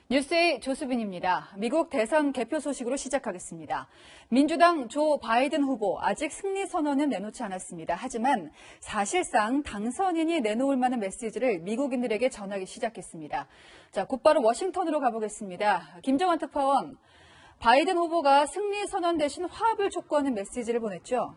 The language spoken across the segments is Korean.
뉴스의 조수빈입니다. 미국 대선 개표 소식으로 시작하겠습니다. 민주당 조 바이든 후보 아직 승리 선언은 내놓지 않았습니다. 하지만 사실상 당선인이 내놓을 만한 메시지를 미국인들에게 전하기 시작했습니다. 자, 곧바로 워싱턴으로 가보겠습니다. 김정환 특파원, 바이든 후보가 승리 선언 대신 화합을 촉구하는 메시지를 보냈죠.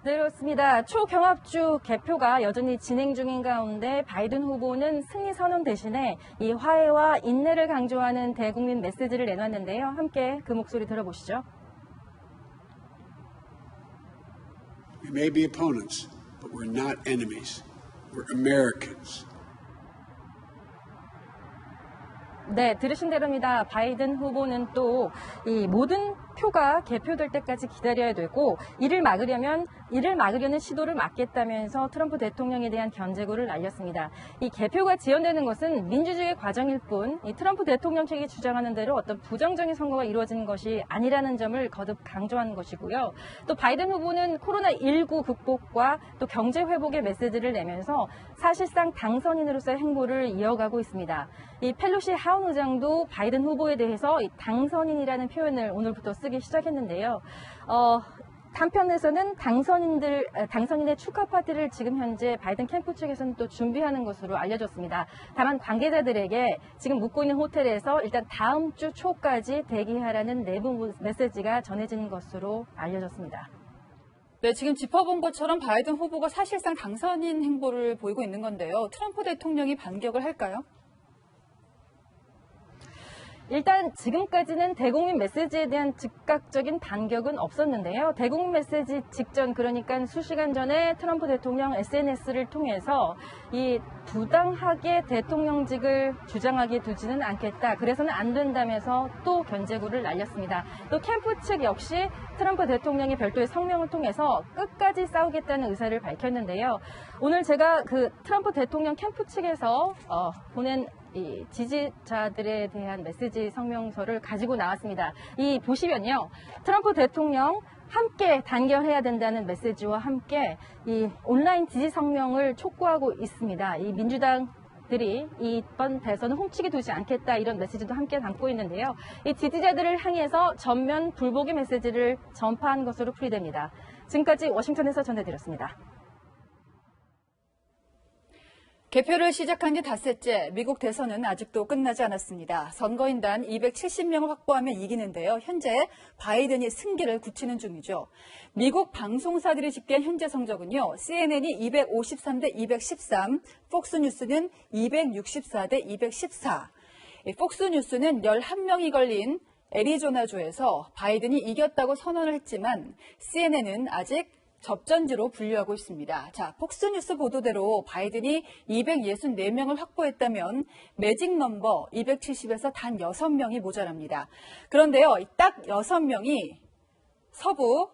네, 그렇습니다. 초경합주 개표가 여전히 진행 중인 가운데 바이든 후보는 승리 선언 대신에 이 화해와 인내를 강조하는 대국민 메시지를 내놨는데요. 함께 그 목소리 들어보시죠. We may be opponents, but we're not enemies. We're Americans. 네, 들으신 대로입니다. 바이든 후보는 또 이 모든 표가 개표될 때까지 기다려야 되고 이를 막으려는 시도를 막겠다면서 트럼프 대통령에 대한 견제구를 날렸습니다. 이 개표가 지연되는 것은 민주주의의 과정일 뿐 이 트럼프 대통령 측이 주장하는 대로 어떤 부정적인 선거가 이루어지는 것이 아니라는 점을 거듭 강조한 것이고요. 또 바이든 후보는 코로나19 극복과 또 경제 회복의 메시지를 내면서 사실상 당선인으로서의 행보를 이어가고 있습니다. 이 펠로시 하원 의장도 바이든 후보에 대해서 이 당선인이라는 표현을 오늘부터 쓰기 시작했는데요. 한편에서는 당선인의 축하 파티를 지금 현재 바이든 캠프 측에서는 또 준비하는 것으로 알려졌습니다. 다만 관계자들에게 지금 묵고 있는 호텔에서 일단 다음 주 초까지 대기하라는 내부 메시지가 전해진 것으로 알려졌습니다. 네, 지금 짚어본 것처럼 바이든 후보가 사실상 당선인 행보를 보이고 있는 건데요. 트럼프 대통령이 반격을 할까요? 일단 지금까지는 대국민 메시지에 대한 즉각적인 반격은 없었는데요. 대국민 메시지 직전, 그러니까 수시간 전에 트럼프 대통령 SNS를 통해서 이 부당하게 대통령직을 주장하게 두지는 않겠다. 그래서는 안 된다면서 또 견제구를 날렸습니다. 또 캠프 측 역시 트럼프 대통령이 별도의 성명을 통해서 끝까지 싸우겠다는 의사를 밝혔는데요. 오늘 제가 그 트럼프 대통령 캠프 측에서 보낸 이 지지자들에 대한 메시지 성명서를 가지고 나왔습니다. 이 보시면요, 트럼프 대통령 함께 단결해야 된다는 메시지와 함께 이 온라인 지지 성명을 촉구하고 있습니다. 이 민주당들이 이번 대선을 훔치게 두지 않겠다, 이런 메시지도 함께 담고 있는데요. 이 지지자들을 향해서 전면 불복의 메시지를 전파한 것으로 풀이됩니다. 지금까지 워싱턴에서 전해드렸습니다. 개표를 시작한 지 닷새째, 미국 대선은 아직도 끝나지 않았습니다. 선거인단 270명을 확보하면 이기는데요. 현재 바이든이 승기를 굳히는 중이죠. 미국 방송사들이 집계한 현재 성적은요. CNN이 253대 213, 폭스뉴스는 264대 214. 폭스뉴스는 11명이 걸린 애리조나주에서 바이든이 이겼다고 선언을 했지만 CNN은 아직 접전지로 분류하고 있습니다. 자, 폭스뉴스 보도대로 바이든이 264명을 확보했다면 매직 넘버 270에서 단 6명이 모자랍니다. 그런데요, 딱 6명이 서부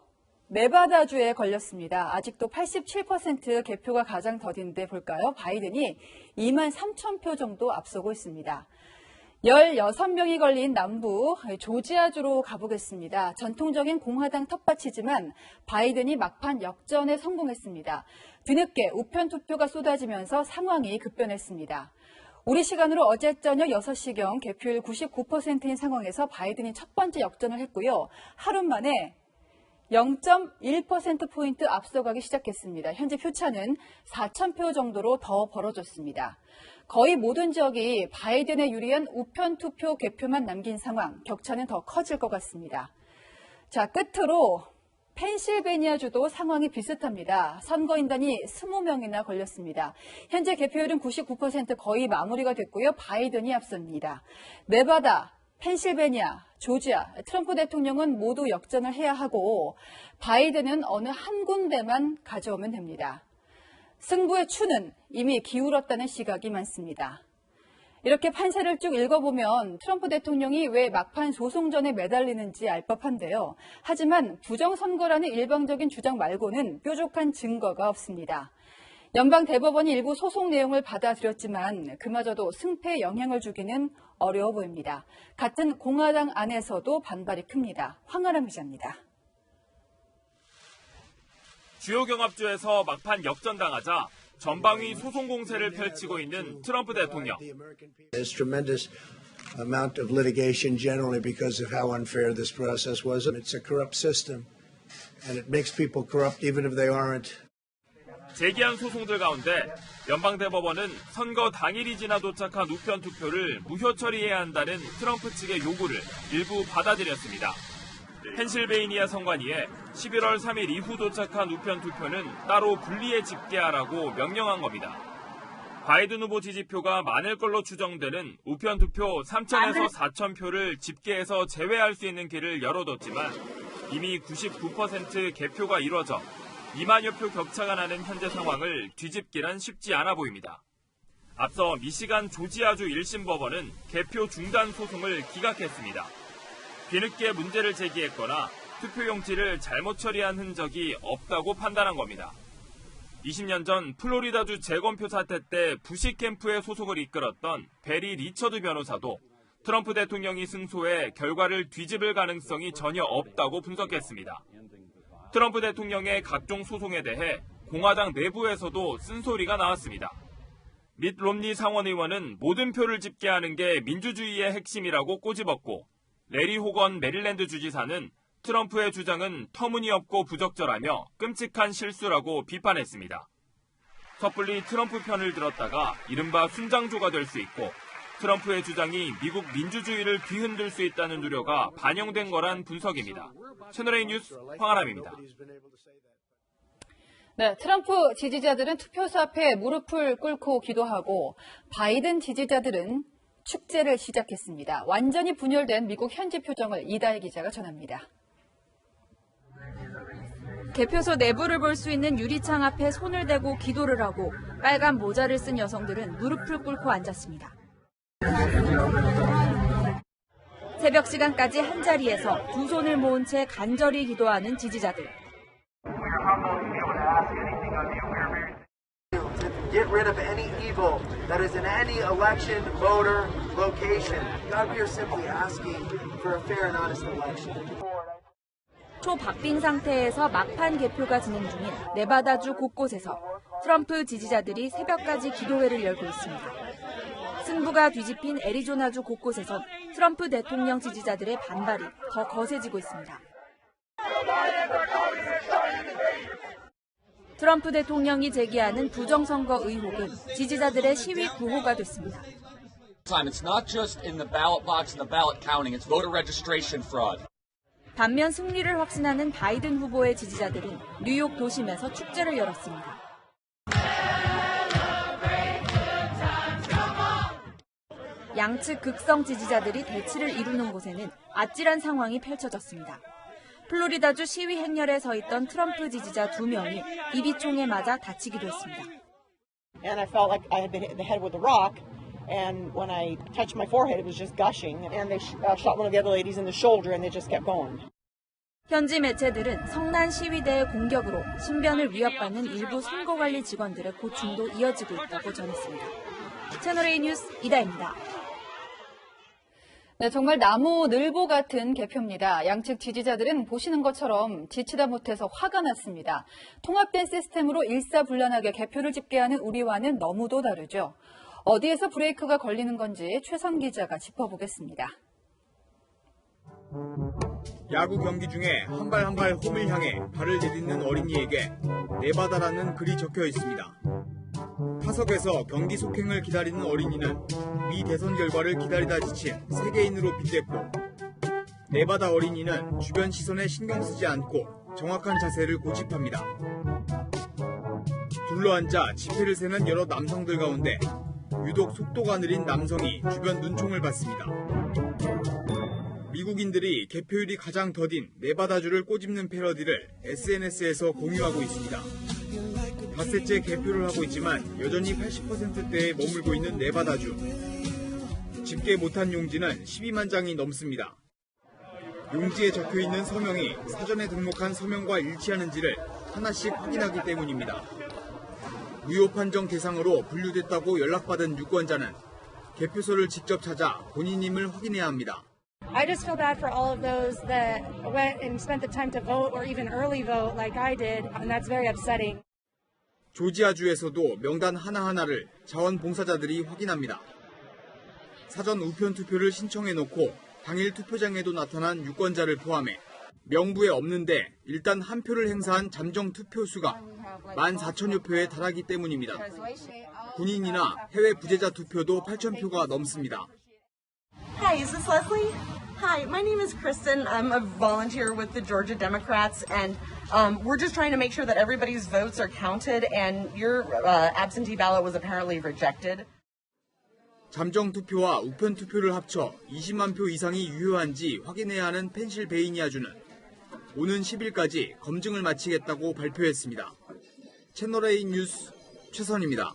네바다주에 걸렸습니다. 아직도 87% 개표가 가장 더딘데 볼까요? 바이든이 2만 3천 표 정도 앞서고 있습니다. 16명이 걸린 남부 조지아주로 가보겠습니다. 전통적인 공화당 텃밭이지만 바이든이 막판 역전에 성공했습니다. 뒤늦게 우편 투표가 쏟아지면서 상황이 급변했습니다. 우리 시간으로 어제 저녁 6시경 개표율 99%인 상황에서 바이든이 첫 번째 역전을 했고요. 하루 만에 0.1%포인트 앞서가기 시작했습니다. 현재 표차는 4,000표 정도로 더 벌어졌습니다. 거의 모든 지역이 바이든에 유리한 우편 투표 개표만 남긴 상황, 격차는 더 커질 것 같습니다. 자, 끝으로 펜실베니아주도 상황이 비슷합니다. 선거인단이 20명이나 걸렸습니다. 현재 개표율은 99% 거의 마무리가 됐고요. 바이든이 앞섭니다. 네바다, 펜실베니아, 조지아, 트럼프 대통령은 모두 역전을 해야 하고 바이든은 어느 한 군데만 가져오면 됩니다. 승부의 추는 이미 기울었다는 시각이 많습니다. 이렇게 판세를 쭉 읽어보면 트럼프 대통령이 왜 막판 소송전에 매달리는지 알 법한데요. 하지만 부정선거라는 일방적인 주장 말고는 뾰족한 증거가 없습니다. 연방대법원이 일부 소송 내용을 받아들였지만 그마저도 승패에 영향을 주기는 어려워 보입니다. 같은 공화당 안에서도 반발이 큽니다. 황아람 기자입니다. 주요 경합주에서 막판 역전당하자 전방위 소송 공세를 펼치고 있는 트럼프 대통령. There's tremendous amount of litigation generally because of how unfair this process was. It's a corrupt system, and it makes people corrupt even if they aren't. 제기한 소송들 가운데 연방대법원은 선거 당일이 지나 도착한 우편 투표를 무효 처리해야 한다는 트럼프 측의 요구를 일부 받아들였습니다. 펜실베이니아 선관위에 11월 3일 이후 도착한 우편 투표는 따로 분리해 집계하라고 명령한 겁니다. 바이든 후보 지지표가 많을 걸로 추정되는 우편 투표 3,000에서 4,000표를 집계해서 제외할 수 있는 길을 열어뒀지만 이미 99% 개표가 이뤄져 2만여 표 격차가 나는 현재 상황을 뒤집기란 쉽지 않아 보입니다. 앞서 미시간 조지아주 1심 법원은 개표 중단 소송을 기각했습니다. 뒤늦게 문제를 제기했거나 투표용지를 잘못 처리한 흔적이 없다고 판단한 겁니다. 20년 전 플로리다주 재검표 사태 때 부시 캠프의 소송을 이끌었던 베리 리처드 변호사도 트럼프 대통령이 승소해 결과를 뒤집을 가능성이 전혀 없다고 분석했습니다. 트럼프 대통령의 각종 소송에 대해 공화당 내부에서도 쓴소리가 나왔습니다. 밋 롬니 상원의원은 모든 표를 집계하는 게 민주주의의 핵심이라고 꼬집었고 레리 호건 메릴랜드 주지사는 트럼프의 주장은 터무니없고 부적절하며 끔찍한 실수라고 비판했습니다. 섣불리 트럼프 편을 들었다가 이른바 순장조가 될 수 있고 트럼프의 주장이 미국 민주주의를 뒤흔들 수 있다는 우려가 반영된 거란 분석입니다. 채널A 뉴스 황아람입니다. 네, 트럼프 지지자들은 투표소 앞에 무릎을 꿇고 기도하고 바이든 지지자들은 축제를 시작했습니다. 완전히 분열된 미국 현지 표정을 이다혜 기자가 전합니다. 개표소 내부를 볼 수 있는 유리창 앞에 손을 대고 기도를 하고 빨간 모자를 쓴 여성들은 무릎을 꿇고 앉았습니다. 새벽 시간까지 한자리에서 두 손을 모은 채 간절히 기도하는 지지자들. Get rid of any evil that is in any election, voter, location. God, we are simply asking for a fair and honest election. 초박빙 상태에서 막판 개표가 진행 중인 네바다주 곳곳에서 트럼프 지지자들이 새벽까지 기도회를 열고 있습니다. 승부가 뒤집힌 애리조나주 곳곳에선 트럼프 대통령 지지자들의 반발이 더 거세지고 있습니다. 트럼프 대통령이 제기하는 부정선거 의혹은 지지자들의 시위 구호가 됐습니다. It's not just in the ballot box and the ballot counting, it's voter registration fraud. 반면 승리를 확신하는 바이든 후보의 지지자들은 뉴욕 도심에서 축제를 열었습니다. 양측 극성 지지자들이 대치를 이루는 곳에는 아찔한 상황이 펼쳐졌습니다. 플로리다주 시위 행렬에 서 있던 트럼프 지지자 2명이 비비총에 맞아 다치기도 했습니다. And I felt like I had been hit in the head with a rock, and when I touched my forehead, it was just gushing, and they shot one of the other ladies in the shoulder, and they just kept going. 현지 매체들은 성난 시위대의 공격으로 신변을 위협받는 일부 선거관리 직원들의 고충도 이어지고 있다고 전했습니다. 채널A 뉴스 이다혜입니다. 네, 정말 나무 늘보 같은 개표입니다. 양측 지지자들은 보시는 것처럼 지치다 못해서 화가 났습니다. 통합된 시스템으로 일사불란하게 개표를 집계하는 우리와는 너무도 다르죠. 어디에서 브레이크가 걸리는 건지 최선 기자가 짚어보겠습니다. 야구 경기 중에 한 발 한 발 홈을 향해 발을 내딛는 어린이에게 네바다라는 글이 적혀 있습니다. 타석에서 경기 속행을 기다리는 어린이는 미 대선 결과를 기다리다 지친 세계인으로 빗댔고 네바다 어린이는 주변 시선에 신경 쓰지 않고 정확한 자세를 고집합니다. 둘러앉아 지폐를 세는 여러 남성들 가운데 유독 속도가 느린 남성이 주변 눈총을 받습니다. 미국인들이 개표율이 가장 더딘 네바다주를 꼬집는 패러디를 SNS에서 공유하고 있습니다. 닷새째 개표를 하고 있지만 여전히 80%대에 머물고 있는 네바다주. 집계 못한 용지는 12만 장이 넘습니다. 용지에 적혀있는 서명이 사전에 등록한 서명과 일치하는지를 하나씩 확인하기 때문입니다. 무효 판정 대상으로 분류됐다고 연락받은 유권자는 개표소를 직접 찾아 본인임을 확인해야 합니다. I just feel bad for all of those that went and spent the time to vote or even early vote like I did, and that's very upsetting. 조지아주에서도 명단 하나하나를 자원봉사자들이 확인합니다. 사전 우편 투표를 신청해놓고 당일 투표장에도 나타난 유권자를 포함해 명부에 없는데 일단 한 표를 행사한 잠정 투표수가 14,000여 표에 달하기 때문입니다. 군인이나 해외 부재자 투표도 8,000표가 넘습니다. Hi, is this Leslie? Hi, my name is Kristen. I'm a volunteer with the Georgia Democrats, and we're just trying to make sure that everybody's votes are counted, and your absentee ballot was apparently rejected. 잠정 투표와 우편 투표를 합쳐 20만 표 이상이 유효한지 확인해야 하는 펜실베이니아주는 오는 10일까지 검증을 마치겠다고 발표했습니다. 채널A 뉴스 최선입니다.